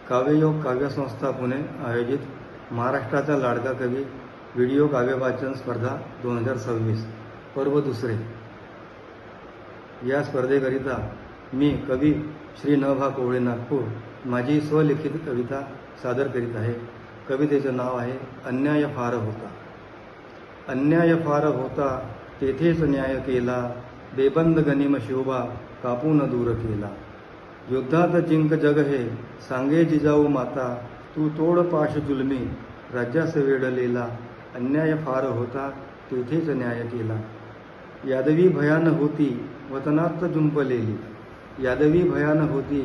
काव्ययोग काव्यसंस्था पुणे आयोजित महाराष्ट्राचा लाडका कवी व्हिडिओ काव्यवाचन स्पर्धा 2026 पर्व दुसरे। या स्पर्धेकरिता मी कवी श्री न भा कोवळे नागपूर माझी स्वलिखित कविता सादर करीत आहे। कवितेचं नाव आहे अन्याय फार होता। अन्याय फार होता तेथेच न्याय केला, बेबंद गनिम शोभा कापून दूर केला। युद्धात जिंक जग हे सांगे जिजाऊ माता, तू तोड पाश जुलमी राज्यास वेडलेला। अन्याय फार होता तेथेच न्याय केला। यादवी भयान होती वतनात जुंपलेली, यादवी भयान होती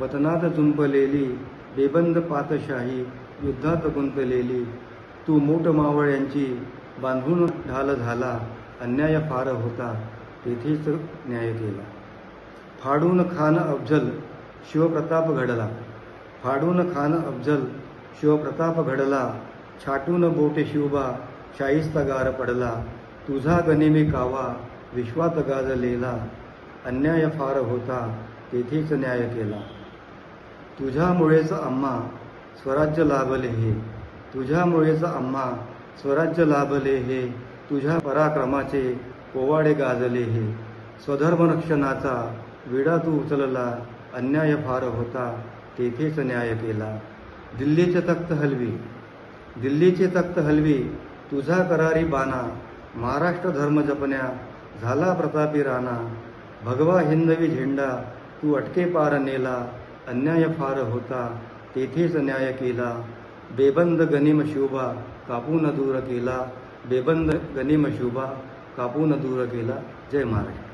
वतनात जुंपलेली। बेबंद पातशाही युद्धात गुंतलेली, तू मूठ मावळ्यांची बांधून ढाल झाला। अन्याय फार होता तेथेच न्याय केला। फाडून खान अफजल शिवप्रताप घडला, फाडून खान अफजल शिवप्रताप घडला। छाटून बोटे शिवबा शाहिस्तगार पडला, तुझा गनिमी कावा विश्वात गाजलेला। अन्याय फार होता तेथेच न्याय केला। तुझ्यामुळेच आम्हा स्वराज्य लाभले हे, तुझ्यामुळेच आम्हा स्वराज्य लाभले हे। तुझ्या पराक्रमाचे पोवाडे गाजले हे, स्वधर्म रक्षणाचा विडा तू उचलला। अन्याय फार होता तेथेच न्याय केला। दिल्लीचे तख्त हलवी, दिल्लीचे तख्त हलवी तुझा करारी बाणा। महाराष्ट्र धर्म जपण्या झाला प्रतापी राणा। भगवा हिंदवी झेंडा तू अटके पार नेला। अन्याय फार होता तेथेच न्याय केला। बेबंद गनिम शोभा कापून दूर केला, बेबंद गनिम शोभा कापून दूर केला। जय महाराष्ट्र।